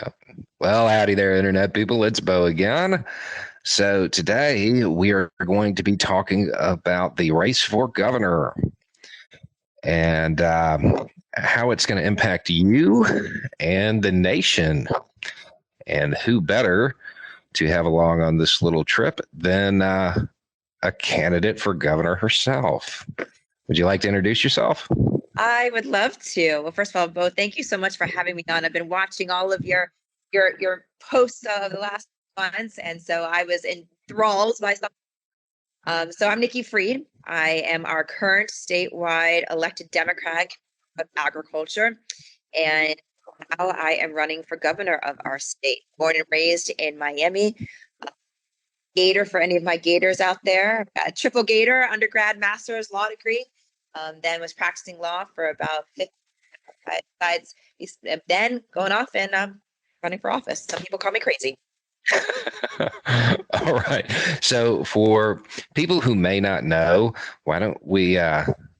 Yep. Well, howdy there, Internet people. It's Bo again. So, today we are going to be talking about the race for governor and how it's going to impact you and the nation. And who better to have along on this little trip than a candidate for governor herself? Would you like to introduce yourself? I would love to. Well, first of all, Bo, thank you so much for having me on. I've been watching all of your posts of the last months, and so I was enthralled by some. So I'm Nikki Freed. I am our current statewide elected Democrat of agriculture, and now I am running for governor of our state. Born and raised in Miami. Gator for any of my Gators out there. I've got a triple Gator, undergrad, master's, law degree. Then was practicing law for about 50 besides then going off and running for office. Some people call me crazy. All right. So, for people who may not know, why don't we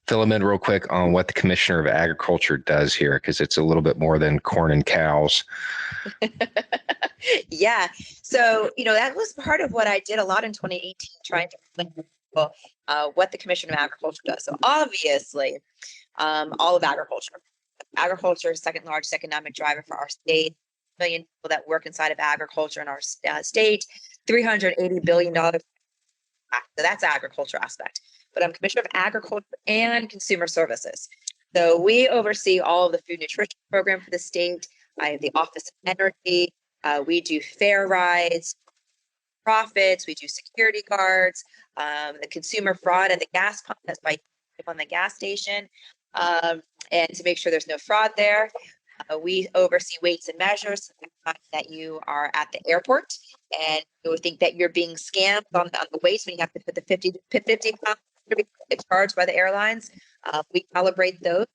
fill them in real quick on what the Commissioner of Agriculture does here? Because it's a little bit more than corn and cows. Yeah. So, that was part of what I did a lot in 2018, trying to explain to people what the Commission of Agriculture does. So, obviously, all of agriculture. Agriculture is second largest economic driver for our state. Million people that work inside of agriculture in our state, $380 billion. So that's agriculture aspect. But I'm Commissioner of Agriculture and Consumer Services. So we oversee all of the food nutrition program for the state. I have the Office of Energy. We do fair rides, profits. We do security guards, the consumer fraud at the gas pump. That's by on the gas station, and to make sure there's no fraud there. We oversee weights and measures. That you are at the airport and you think that you're being scammed on the weights when you have to put the 50 pounds charged by the airlines. We calibrate those.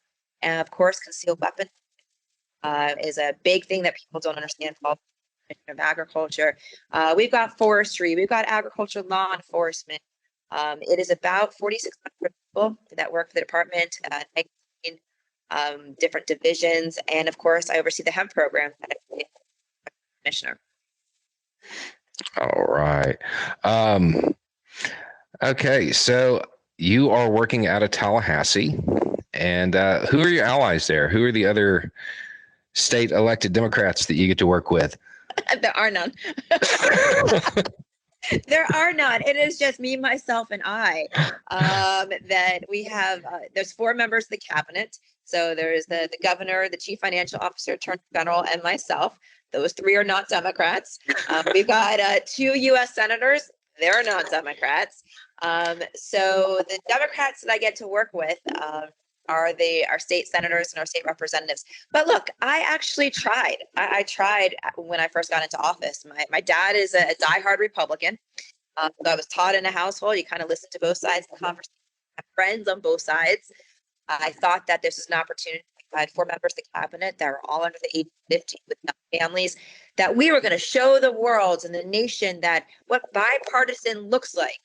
And of course, concealed weapons is a big thing that people don't understand about of agriculture. We've got forestry, we've got agriculture law enforcement. It is about 4,600 people that work for the department, different divisions, and of course, I oversee the hemp program that I'm commissioner. All right. Okay. So, you are working out of Tallahassee. And who are your allies there? Who are the other state elected Democrats that you get to work with? There are none. There are none. It is just me, myself, and I. That we have. There's 4 members of the cabinet. So there's the governor, the chief financial officer, attorney general, and myself. Those 3 are not Democrats. We've got 2 U.S. senators. They're not Democrats. So the Democrats that I get to work with are our state senators and our state representatives. But look, I actually tried. I tried when I first got into office. My dad is a diehard Republican. So I was taught in a household, you kind of listen to both sides of the conversation. I have friends on both sides. I thought that this was an opportunity. I had 4 members of the cabinet that were all under the age of 50 with young families, that we were going to show the world and the nation that what bipartisan looks like.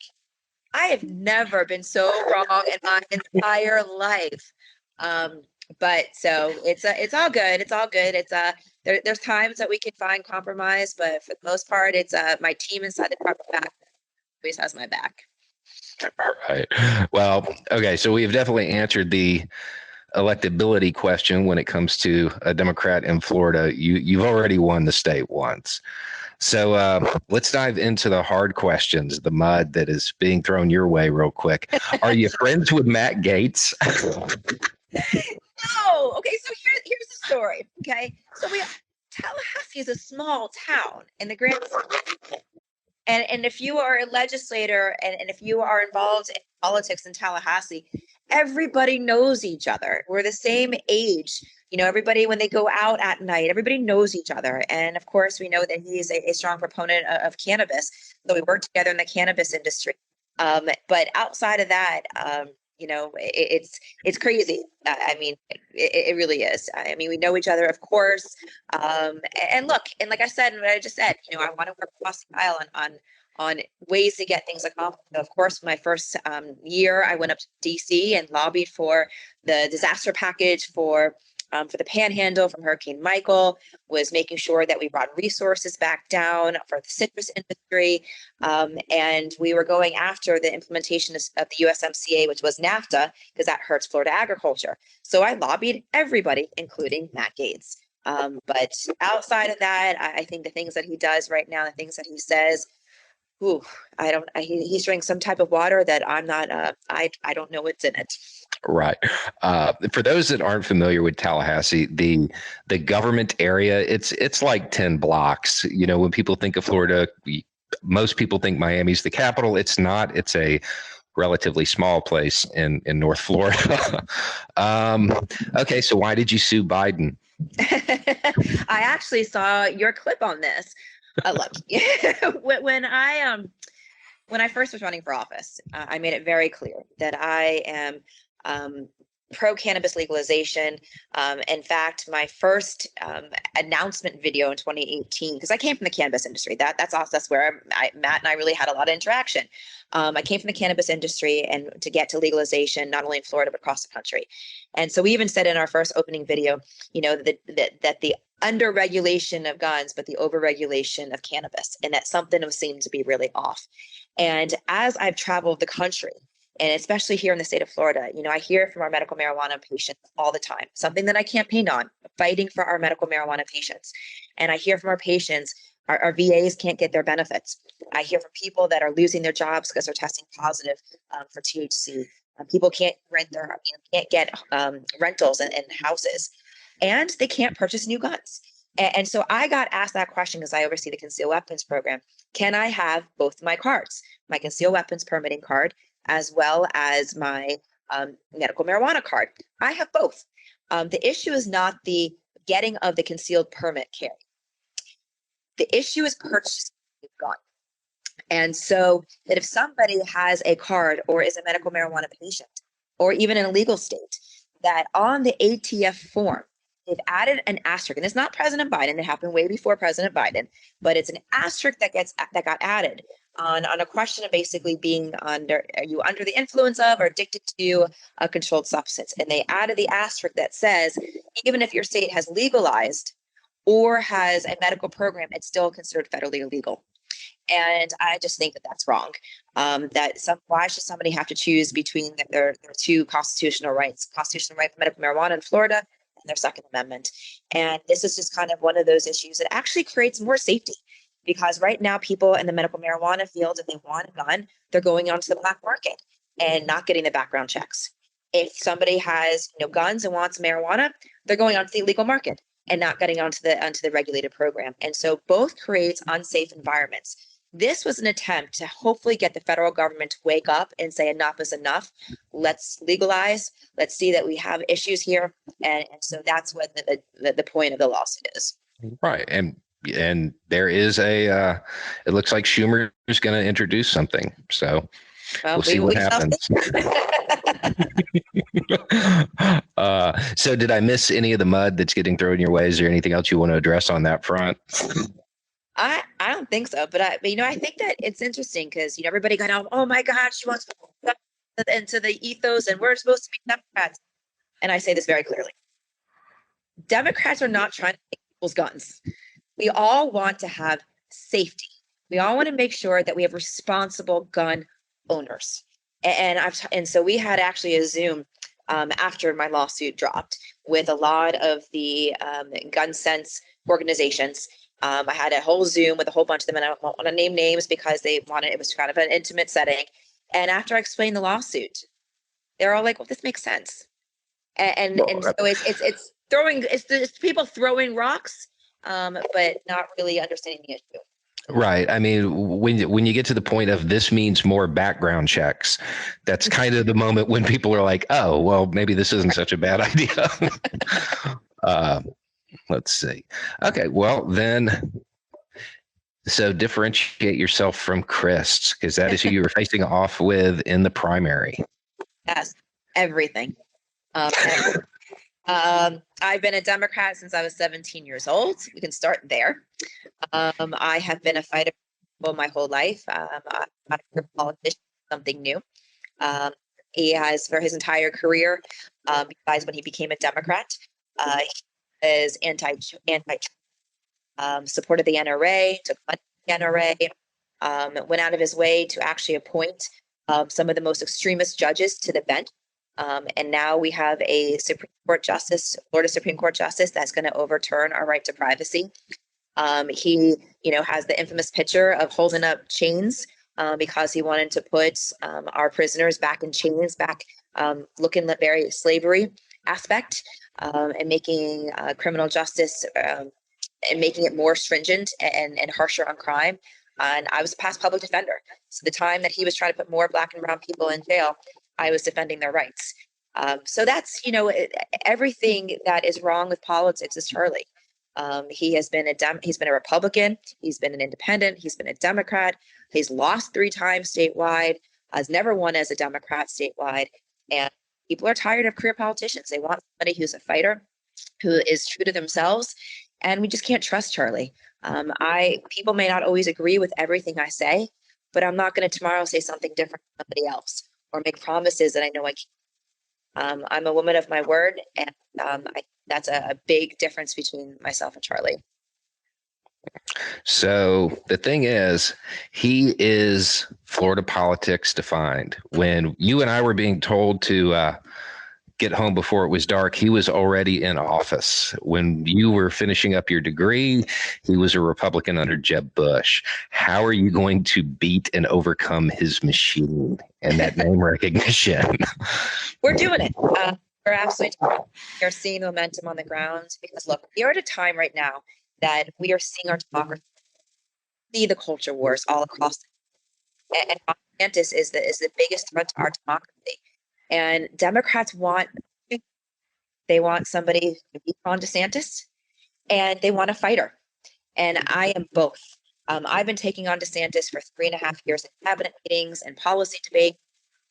I have never been so wrong in my entire life. But so it's all good. It's all good. There's times that we can find compromise, but for the most part, it's my team inside the department back always has my back. All right. Well, okay. So we've definitely answered the electability question when it comes to a Democrat in Florida. You've already won the state once. So let's dive into the hard questions, the mud that is being thrown your way real quick. Are you friends with Matt Gaetz? No. Okay. So here's the story. Okay. So Tallahassee is a small town in the grand. And if you are a legislator and if you are involved in politics in Tallahassee, everybody knows each other. We're the same age. Everybody, when they go out at night, everybody knows each other. And of course, we know that he's a strong proponent of cannabis. So we work together in the cannabis industry. But outside of that, it's crazy. I mean, it really is. I mean, we know each other, of course. And look, and like I said, and what I just said, I want to work across the aisle on ways to get things accomplished. So of course, my first year, I went up to DC and lobbied for the disaster package for for the Panhandle from Hurricane Michael, was making sure that we brought resources back down for the citrus industry. And we were going after the implementation of the USMCA, which was NAFTA, because that hurts Florida agriculture. So I lobbied everybody, including Matt Gaetz. But outside of that, I think the things that he does right now, the things that he says, ooh, he's drinking some type of water that I'm not, I don't know what's in it. Right. For those that aren't familiar with Tallahassee, the government area, it's like 10 blocks. You know, when people think of Florida, most people think Miami's the capital. It's not. It's a relatively small place in North Florida. Okay, so why did you sue Biden? I actually saw your clip on this. Look, when I first was running for office, I made it very clear that I am pro-cannabis legalization. In fact, my first announcement video in 2018, because I came from the cannabis industry, that's where Matt and I really had a lot of interaction. I came from the cannabis industry and to get to legalization, not only in Florida, but across the country. And so we even said in our first opening video, you know, that the under regulation of guns, but the over regulation of cannabis, and that something was seemed to be really off. And as I've traveled the country, and especially here in the state of Florida, you know, I hear from our medical marijuana patients all the time, something that I campaign on, fighting for our medical marijuana patients. And I hear from our patients, our VAs can't get their benefits. I hear from people that are losing their jobs because they're testing positive for THC. People can't can't get rentals in houses, and they can't purchase new guns. And so I got asked that question because I oversee the concealed weapons program. Can I have both my cards, my concealed weapons permitting card, as well as my medical marijuana card? I have both. The issue is not the getting of the concealed permit carry. The issue is purchasing a gun. And so that if somebody has a card or is a medical marijuana patient, or even in a legal state, that on the ATF form, they've added an asterisk, and it's not President Biden. It happened way before President Biden, but it's an asterisk that got added on a question of basically being are you under the influence of or addicted to a controlled substance? And they added the asterisk that says, even if your state has legalized or has a medical program, it's still considered federally illegal. And I just think that that's wrong. Why should somebody have to choose between their two constitutional rights, constitutional right for medical marijuana in Florida and their Second Amendment? And this is just kind of one of those issues that actually creates more safety, because right now people in the medical marijuana field, if they want a gun, they're going onto the black market and not getting the background checks. If somebody has guns and wants marijuana, they're going onto the illegal market and not getting onto the regulated program. And so both creates unsafe environments. This was an attempt to hopefully get the federal government to wake up and say enough is enough. Let's legalize. Let's see that we have issues here. And so that's what the point of the lawsuit is. Right. And there is it looks like Schumer is going to introduce something. So we'll see what happens. So did I miss any of the mud that's getting thrown your way? Is there anything else you want to address on that front? I don't think so, but I think that it's interesting because everybody got out, oh my God, she wants to into the ethos and we're supposed to be Democrats. And I say this very clearly. Democrats are not trying to take people's guns. We all want to have safety. We all want to make sure that we have responsible gun owners. And so we had actually a Zoom after my lawsuit dropped with a lot of the gun sense organizations. I had a whole Zoom with a whole bunch of them, and I don't want to name names because it was kind of an intimate setting. And after I explained the lawsuit, they're all like, well, this makes sense. And so it's people throwing rocks, but not really understanding the issue. Right. I mean, when you get to the point of this means more background checks, that's kind of the moment when people are like, oh, well, maybe this isn't such a bad idea. Let's see. Okay. Well, then, so differentiate yourself from Chris, because that is who you were facing off with in the primary. Yes. Everything. I've been a Democrat since I was 17 years old. We can start there. I have been a fighter my whole life. I'm not a politician, something new. He has for his entire career, besides when he became a Democrat. He is anti supported the NRA, took money from the NRA, went out of his way to actually appoint some of the most extremist judges to the bench. And now we have a Supreme Court justice, Florida Supreme Court justice, that's going to overturn our right to privacy. He, has the infamous picture of holding up chains because he wanted to put our prisoners back in chains, back looking at very slavery aspect, and making criminal justice and making it more stringent and harsher on crime. And I was a past public defender. So the time that he was trying to put more Black and brown people in jail, I was defending their rights. So that's, everything that is wrong with politics is Charlie. He has been he's been a Republican, he's been an independent, he's been a Democrat, he's lost 3 times statewide, has never won as a Democrat statewide. And people are tired of career politicians. They want somebody who's a fighter, who is true to themselves. And we just can't trust Charlie. People may not always agree with everything I say, but I'm not going to tomorrow say something different from somebody else or make promises that I know I can't. I'm a woman of my word, and that's a big difference between myself and Charlie. So the thing is, he is Florida politics defined. When you and I were being told to get home before it was dark, he was already in office. When you were finishing up your degree, he was a Republican under Jeb Bush. How are you going to beat and overcome his machine and that name recognition? We're doing it. We're absolutely doing it. We're seeing momentum on the ground because, look, we are at a time right now that we are seeing our democracy see the culture wars all across. And DeSantis is the biggest threat to our democracy. And Democrats want somebody to beat Ron DeSantis, and they want a fighter. And I am both. I've been taking on DeSantis for 3.5 years in cabinet meetings and policy debate.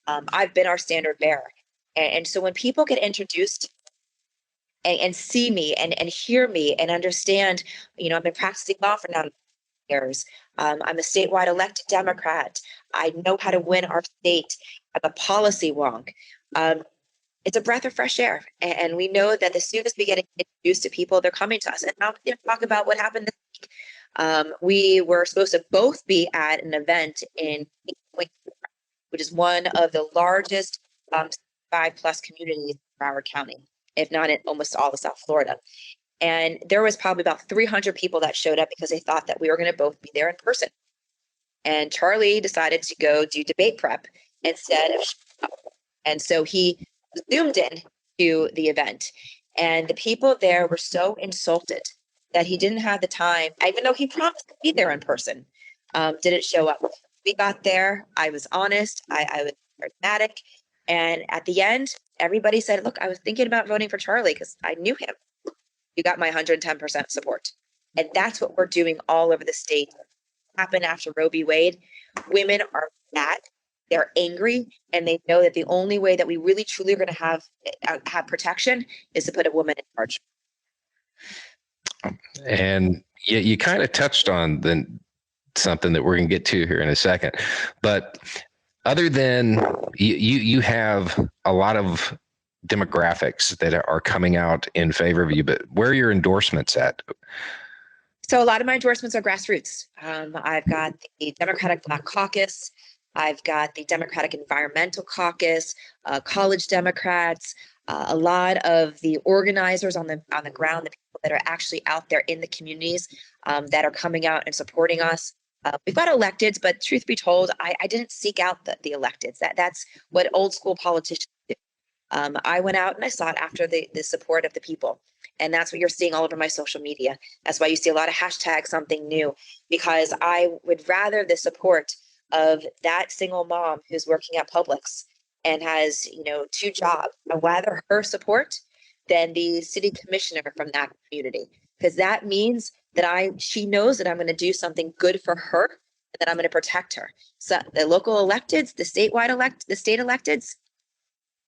I've been our standard bearer. And so when people get introduced and see me and hear me and understand, I've been practicing law for 9 years. I'm a statewide elected Democrat. I know how to win our state. I'm a policy wonk. It's a breath of fresh air. And we know that as soon as we get introduced to people, they're coming to us. And now we're going to talk about what happened this week. We were supposed to both be at an event in which is one of the largest 5+ communities in Broward County, if not in almost all of South Florida. And there was probably about 300 people that showed up because they thought that we were going to both be there in person. And Charlie decided to go do debate prep instead of, and so he zoomed in to the event. And the people there were so insulted that he didn't have the time, even though he promised to be there in person, didn't show up. We got there. I was honest. I was pragmatic. And at the end, everybody said, look, I was thinking about voting for Charlie because I knew him. You got my 110% support. And that's what we're doing all over the state. Happened after Roe v. Wade. Women are mad. They're angry, and they know that the only way that we really truly are going to have protection is to put a woman in charge. And you kind of touched on something that we're going to get to here in a second. But other than you have a lot of demographics that are coming out in favor of you, but where are your endorsements at? So a lot of my endorsements are grassroots. I've got the Democratic Black Caucus. I've got the Democratic Environmental Caucus, college Democrats, a lot of the organizers on the ground, the people that are actually out there in the communities that are coming out and supporting us. We've got electeds, but truth be told, I didn't seek out the electeds. That's what old school politicians do. I went out and I sought after the support of the people. And that's what you're seeing all over my social media. That's why you see a lot of hashtags something new, because I would rather the support of that single mom who's working at Publix and has, 2 jobs. I'd rather her support than the city commissioner from that community, because that means that she knows that I'm going to do something good for her and that I'm going to protect her. So the local electeds, the state electeds,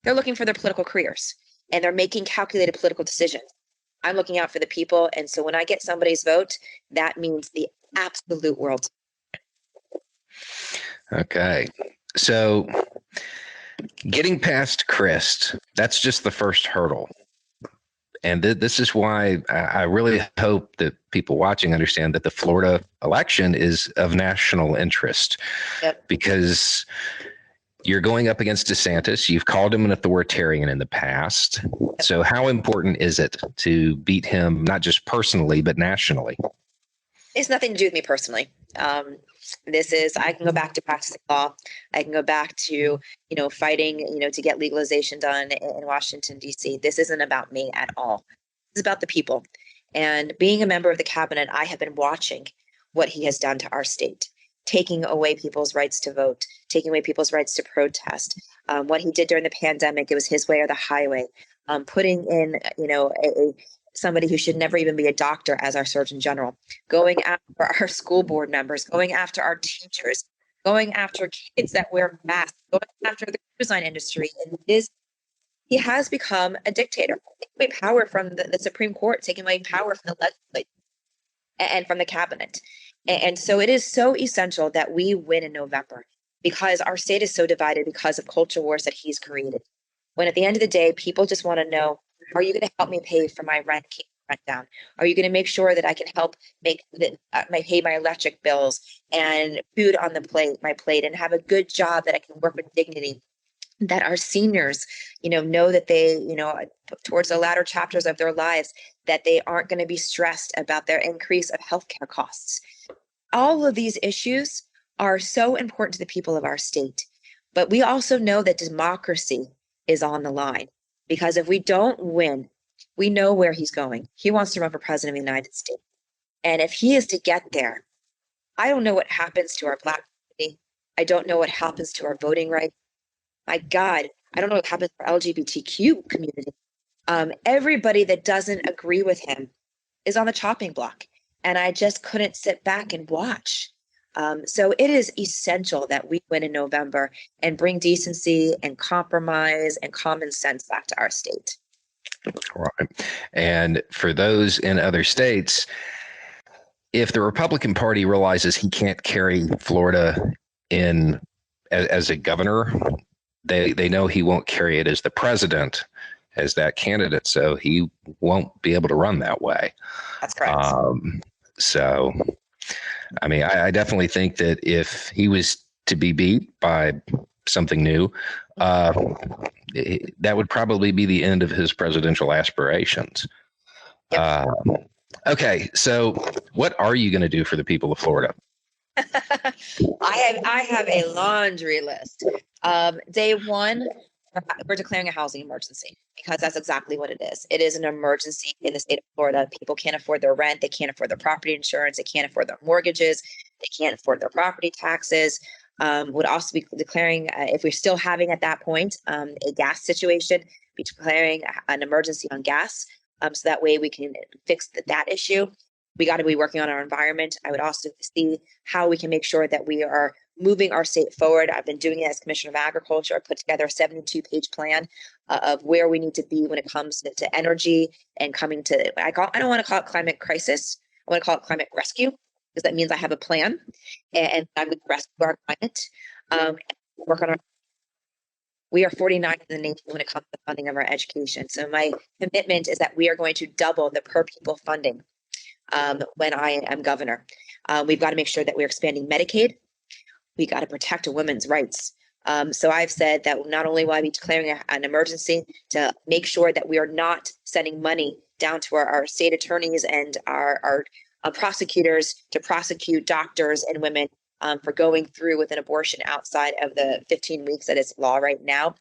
they're looking for their political careers and they're making calculated political decisions. I'm looking out for the people. And so when I get somebody's vote, that means the absolute world. Okay. So getting past Crist, that's just the first hurdle. And this is why I really hope that people watching understand that the Florida election is of national interest. Yep. Because you're going up against DeSantis. You've called him an authoritarian in the past. So how important is it to beat him, not just personally, but nationally? It's nothing to do with me personally. I can go back to practicing law. I can go back to, fighting, to get legalization done in Washington, D.C. This isn't about me at all. It's about the people. And being a member of the cabinet, I have been watching what he has done to our state, taking away people's rights to vote, taking away people's rights to protest. What he did during the pandemic, it was his way or the highway. Putting in, somebody who should never even be a doctor as our Surgeon General, going after our school board members, going after our teachers, going after kids that wear masks, going after the cruise line industry. And he has become a dictator, taking away power from the Supreme Court, taking away power from the legislature and from the cabinet. And so it is so essential that we win in November, because our state is so divided because of culture wars that he's created. When at the end of the day, people just want to know, are you going to help me pay for my rent down? Are you going to make sure that I can help pay my electric bills and food on my plate, and have a good job that I can work with dignity? That our seniors, know that they, towards the latter chapters of their lives, that they aren't going to be stressed about their increase of healthcare costs. All of these issues are so important to the people of our state. But we also know that democracy is on the line, because if we don't win, we know where he's going. He wants to run for president of the United States. And if he is to get there, I don't know what happens to our Black community. I don't know what happens to our voting rights. My God, I don't know what happens to our LGBTQ community. Everybody that doesn't agree with him is on the chopping block. And I just couldn't sit back and watch. So it is essential that we win in November and bring decency and compromise and common sense back to our state. Right. And for those in other states, if the Republican Party realizes he can't carry Florida in as a governor, they know he won't carry it as the president, as that candidate. So he won't be able to run that way. That's correct. So, I mean, I definitely think that if he was to be beat by something new, that would probably be the end of his presidential aspirations. Yep. Okay, so what are you going to do for the people of Florida? I have a laundry list. Day one, we're declaring a housing emergency, because that's exactly what it is. It is an emergency in the state of Florida. People can't afford their rent. They can't afford their property insurance. They can't afford their mortgages. They can't afford their property taxes. Would also be declaring, if we're still having at that point a gas situation, be declaring an emergency on gas, so that way we can fix that issue. We got to be working on our environment. I would also see how we can make sure that we are moving our state forward. I've been doing it as Commissioner of Agriculture. I put together a 72-page plan of where we need to be when it comes to energy and coming to, I don't want to call it climate crisis. I want to call it climate rescue, because that means I have a plan and I'm going to rescue our climate. Work on we are 49th in the nation when it comes to funding of our education. So my commitment is that we are going to double the per pupil funding when I am governor. We've got to make sure that we're expanding Medicaid. We got to protect a women's rights. So I've said that not only will I be declaring an emergency to make sure that we are not sending money down to our state attorneys and our prosecutors to prosecute doctors and women for going through with an abortion outside of the 15 weeks that is law right now.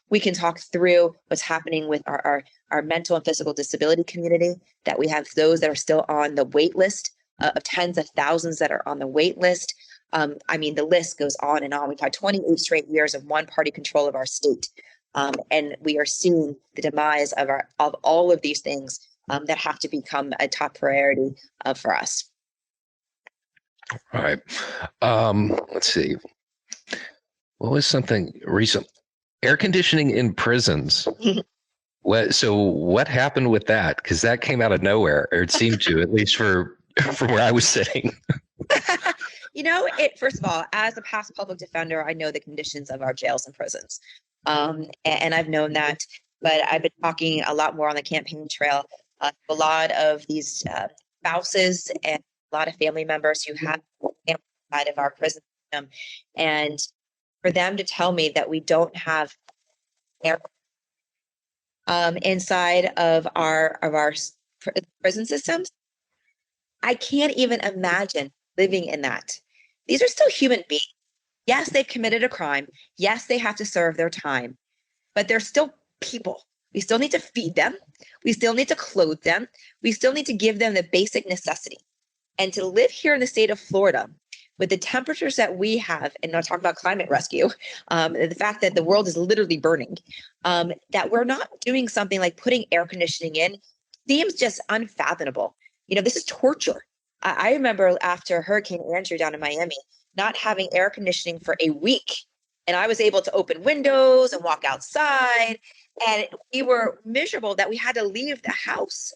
We can talk through what's happening with our mental and physical disability community, that we have those that are still on the wait list of tens of thousands that are on the wait list. I mean, the list goes on and on. We've had 28 straight years of one party control of our state. And we are seeing the demise of all of these things that have to become a top priority for us. All right. Let's see. What was something recent? Air conditioning in prisons. So what happened with that? Because that came out of nowhere, or it seemed to, at least from where I was sitting. First of all, as a past public defender, I know the conditions of our jails and prisons. And I've known that but I've been talking a lot more on the campaign trail. A lot of these spouses and a lot of family members who have outside of our prison system, and for them to tell me that we don't have air inside of our prison systems, I can't even imagine living in that. These are still human beings. Yes, they've committed a crime. Yes, they have to serve their time, but they're still people. We still need to feed them. We still need to clothe them. We still need to give them the basic necessity. And to live here in the state of Florida with the temperatures that we have, and not talk about climate rescue, the fact that the world is literally burning, that we're not doing something like putting air conditioning in seems just unfathomable. This is torture. I remember after Hurricane Andrew down in Miami, not having air conditioning for a week. And I was able to open windows and walk outside. And we were miserable that we had to leave the house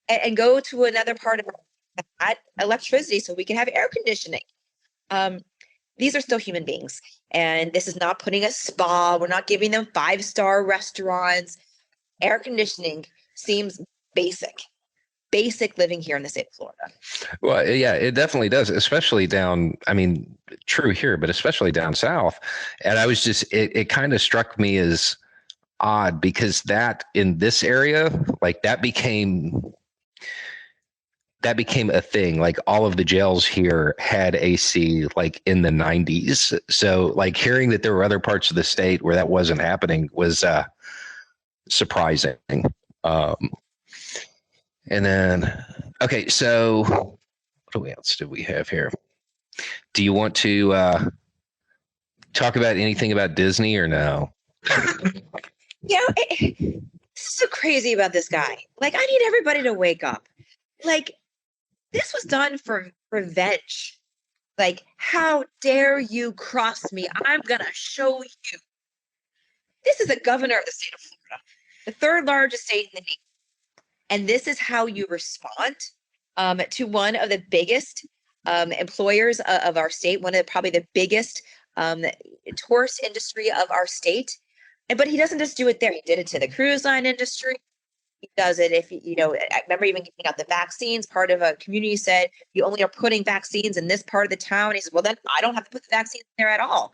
and go to another part of our electricity so we can have air conditioning. These are still human beings. And this is not putting a spa. We're not giving them 5-star restaurants. Air conditioning seems basic living here in the state of Florida. Well, yeah, it definitely does, especially down, I mean, true here, but especially down south. And I was just, it kind of struck me as odd because that in this area, like that became a thing. Like all of the jails here had AC like in the 90s. So like hearing that there were other parts of the state where that wasn't happening was surprising. And then, okay, so what else do we have here? Do you want to talk about anything about Disney or no? It's so crazy about this guy. Like, I need everybody to wake up. Like, this was done for revenge. Like, how dare you cross me? I'm going to show you. This is the governor of the state of Florida, the third largest state in the nation. And this is how you respond to one of the biggest employers of our state, one of probably the biggest tourist industry of our state. But he doesn't just do it there. He did it to the cruise line industry. He does it if, I remember even giving out the vaccines. Part of a community said, you only are putting vaccines in this part of the town. He said, well, then I don't have to put the vaccines in there at all.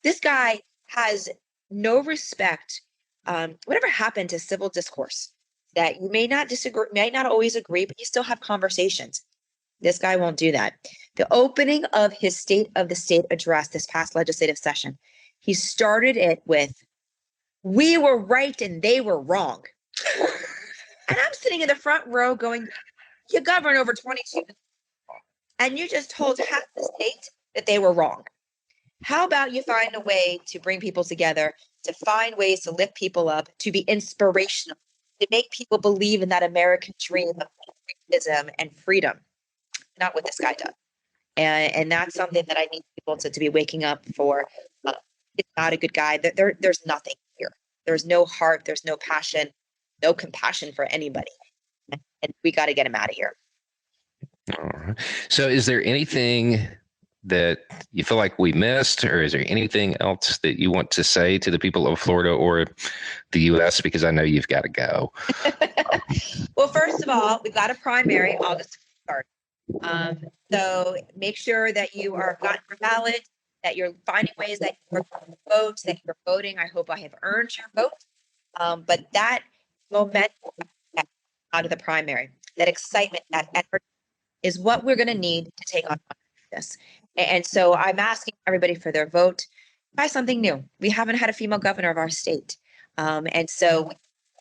This guy has no respect. Whatever happened to civil discourse? That you may not disagree, might not always agree, but you still have conversations. This guy won't do that. The opening of his State of the State address this past legislative session, he started it with, "We were right and they were wrong." And I'm sitting in the front row going, you govern over 22 and you just told half the state that they were wrong. How about you find a way to bring people together, to find ways to lift people up, to be inspirational, to make people believe in that American dream of patriotism and freedom? Not what this guy does. And that's something that I need people to be waking up for. It's not a good guy. There's nothing here. There's no heart. There's no passion, no compassion for anybody. And we got to get him out of here. All right. So is there anything that you feel like we missed, or is there anything else that you want to say to the people of Florida or the U.S.? Because I know you've got to go. Well, first of all, we've got a primary August 3rd. So make sure that you are gotten your ballot, that you're finding ways that you're vote, that you're voting. I hope I have earned your vote. But that momentum out of the primary, that excitement, that effort is what we're going to need to take on this. And so I'm asking everybody for their vote. Try something new. We haven't had a female governor of our state. And so we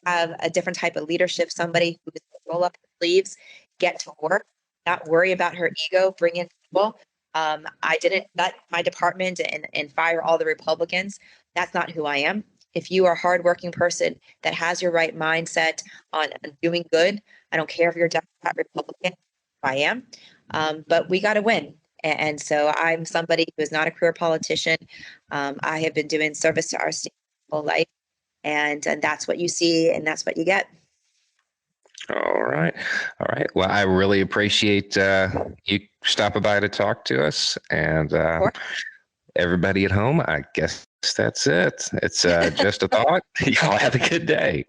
have a different type of leadership, somebody who can roll up her sleeves, get to work, not worry about her ego, bring in people. I didn't gut my department and fire all the Republicans. That's not who I am. If you are a hardworking person that has your right mindset on doing good, I don't care if you're a Democrat, Republican, I am. But we got to win. And so I'm somebody who is not a career politician. I have been doing service to our state my whole life. And that's what you see and that's what you get. All right. All right. Well, I really appreciate you stopping by to talk to us. And everybody at home, I guess that's it. It's just a thought. Y'all have a good day.